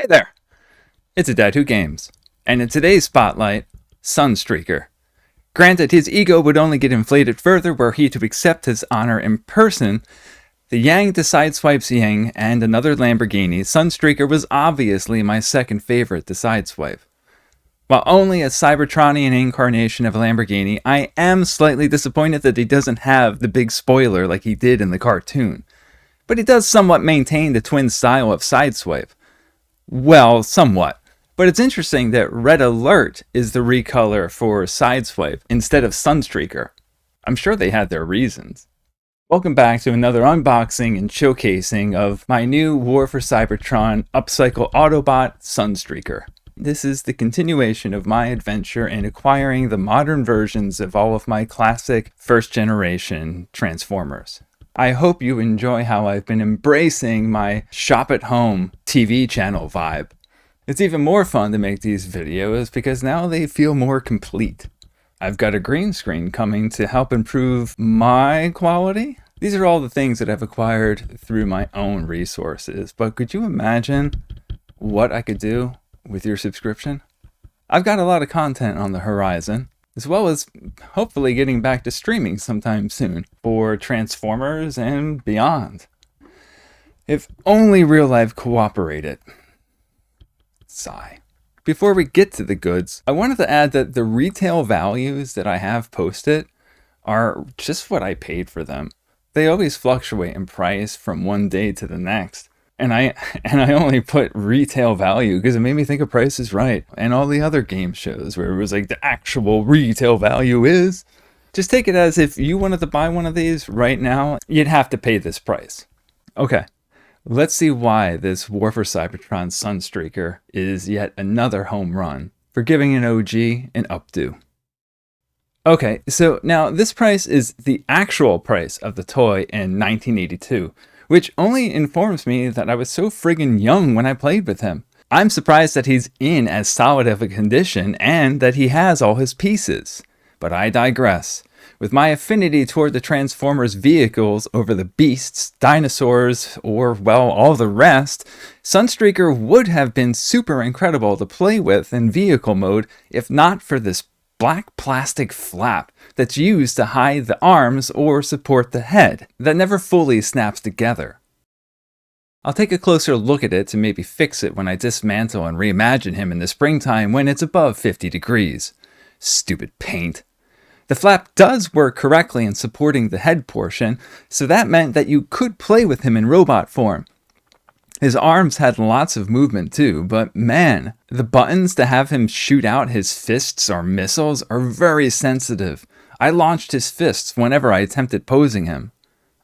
Hey there, it's a Dad Who Games, and in today's spotlight, Sunstreaker. Granted, his ego would only get inflated further were he to accept his honor in person. The Yang to sideswipes Yang and another Lamborghini, Sunstreaker was obviously my second favorite to sideswipe. While only a Cybertronian incarnation of a Lamborghini, I am slightly disappointed that he doesn't have the big spoiler like he did in the cartoon. But he does somewhat maintain the twin style of sideswipe. Well, somewhat. But it's interesting that Red Alert is the recolor for Sideswipe instead of Sunstreaker. I'm sure they had their reasons. Welcome back to another unboxing and showcasing of my new War for Cybertron upcycle Autobot Sunstreaker. This is the continuation of my adventure in acquiring the modern versions of all of my classic first generation Transformers. I hope you enjoy how I've been embracing my shop-at-home TV channel vibe. It's even more fun to make these videos because now they feel more complete. I've got a green screen coming to help improve my quality. These are all the things that I've acquired through my own resources, but could you imagine what I could do with your subscription? I've got a lot of content on the horizon, as well as hopefully getting back to streaming sometime soon for Transformers and beyond. If only real life cooperated. Sigh. Before we get to the goods, I wanted to add that the retail values that I have posted are just what I paid for them. They always fluctuate in price from one day to the next. And I only put retail value because it made me think of Price is Right and all the other game shows where it was like the actual retail value is. Just take it as if you wanted to buy one of these right now, you'd have to pay this price. Okay, let's see why this War for Cybertron Sunstreaker is yet another home run for giving an OG an updo. Okay, so now this price is the actual price of the toy in 1982. Which only informs me that I was so friggin' young when I played with him. I'm surprised that he's in as solid of a condition and that he has all his pieces. But I digress. With my affinity toward the Transformers vehicles over the beasts, dinosaurs, or well, all the rest, Sunstreaker would have been super incredible to play with in vehicle mode if not for this black plastic flap that's used to hide the arms or support the head that never fully snaps together. I'll take a closer look at it to maybe fix it when I dismantle and reimagine him in the springtime when it's above 50 degrees. Stupid paint. The flap does work correctly in supporting the head portion, so that meant that you could play with him in robot form. His arms had lots of movement too, but man, the buttons to have him shoot out his fists or missiles are very sensitive. I launched his fists whenever I attempted posing him.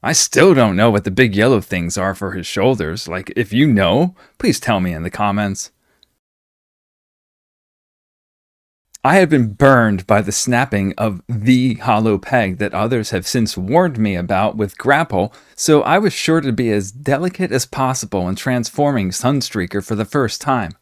I still don't know what the big yellow things are for his shoulders. Like, if you know, please tell me in the comments. I had been burned by the snapping of the hollow peg that others have since warned me about with grapple, so I was sure to be as delicate as possible in transforming Sunstreaker for the first time.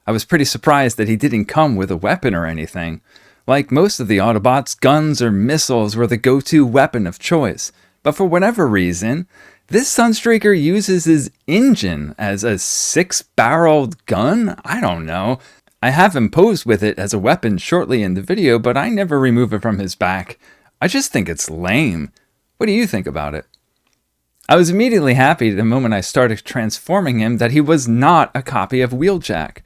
I was pretty surprised that he didn't come with a weapon or anything. Like most of the Autobots, guns or missiles were the go-to weapon of choice, but for whatever reason, this Sunstreaker uses his engine as a 6-barreled gun? I don't know. I have him posed with it as a weapon shortly in the video, but I never remove it from his back. I just think it's lame. What do you think about it? I was immediately happy the moment I started transforming him that he was not a copy of Wheeljack.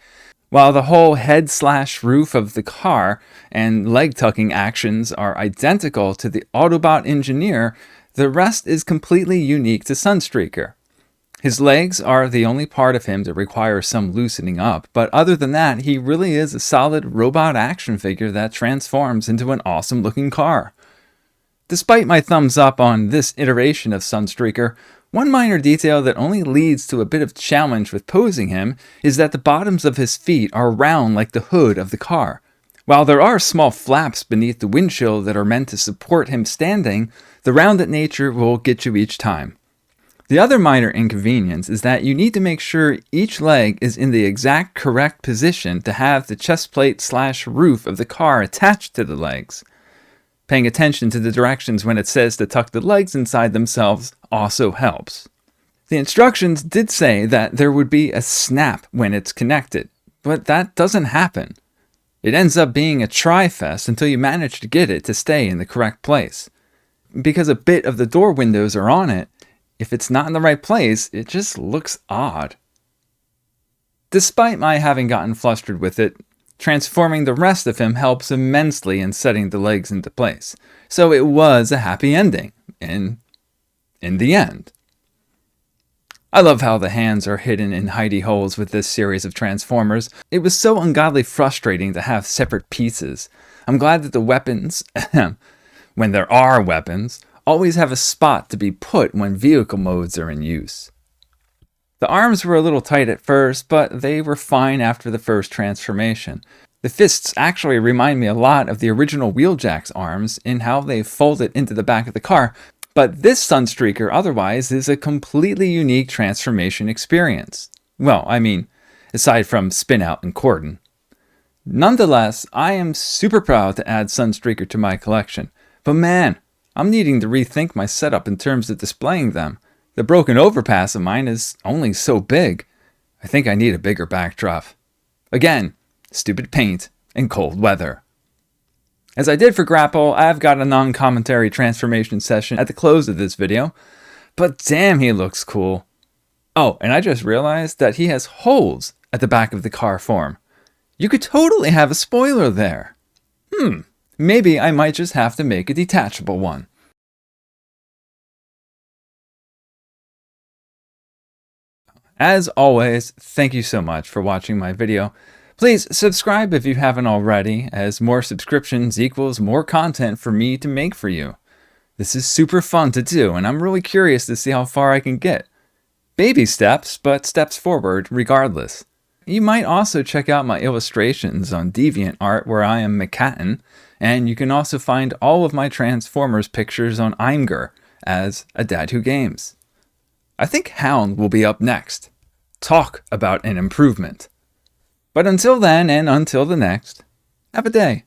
While the whole head/roof of the car and leg tucking actions are identical to the Autobot engineer, the rest is completely unique to Sunstreaker. His legs are the only part of him that requires some loosening up, but other than that, he really is a solid robot action figure that transforms into an awesome looking car. Despite my thumbs up on this iteration of Sunstreaker, one minor detail that only leads to a bit of challenge with posing him is that the bottoms of his feet are round like the hood of the car. While there are small flaps beneath the windshield that are meant to support him standing, the rounded nature will get you each time. The other minor inconvenience is that you need to make sure each leg is in the exact correct position to have the chest plate/roof of the car attached to the legs. Paying attention to the directions when it says to tuck the legs inside themselves also helps. The instructions did say that there would be a snap when it's connected, but that doesn't happen. It ends up being a try-fest until you manage to get it to stay in the correct place. Because a bit of the door windows are on it, if it's not in the right place, it just looks odd. Despite my having gotten flustered with it, transforming the rest of him helps immensely in setting the legs into place. So it was a happy ending, in the end. I love how the hands are hidden in hidey holes with this series of Transformers. It was so ungodly frustrating to have separate pieces. I'm glad that the weapons, when there are weapons, always have a spot to be put when vehicle modes are in use. The arms were a little tight at first, but they were fine after the first transformation. The fists actually remind me a lot of the original Wheeljack's arms in how they folded into the back of the car, but this Sunstreaker otherwise is a completely unique transformation experience. Well, I mean, aside from Spinout and Corden. Nonetheless, I am super proud to add Sunstreaker to my collection, but man, I'm needing to rethink my setup in terms of displaying them. The broken overpass of mine is only so big. I think I need a bigger backdrop. Again, stupid paint and cold weather. As I did for Grapple, I've got a non-commentary transformation session at the close of this video, but damn he looks cool. Oh, and I just realized that he has holes at the back of the car form. You could totally have a spoiler there. Maybe I might just have to make a detachable one. As always, thank you so much for watching my video. Please subscribe if you haven't already, as more subscriptions equals more content for me to make for you. This is super fun to do, and I'm really curious to see how far I can get. Baby steps, but steps forward regardless. You might also check out my illustrations on DeviantArt where I am McCatton, and you can also find all of my Transformers pictures on Imgur as A Dad Who Games. I think Hound will be up next. Talk about an improvement. But until then, and until the next, have a day.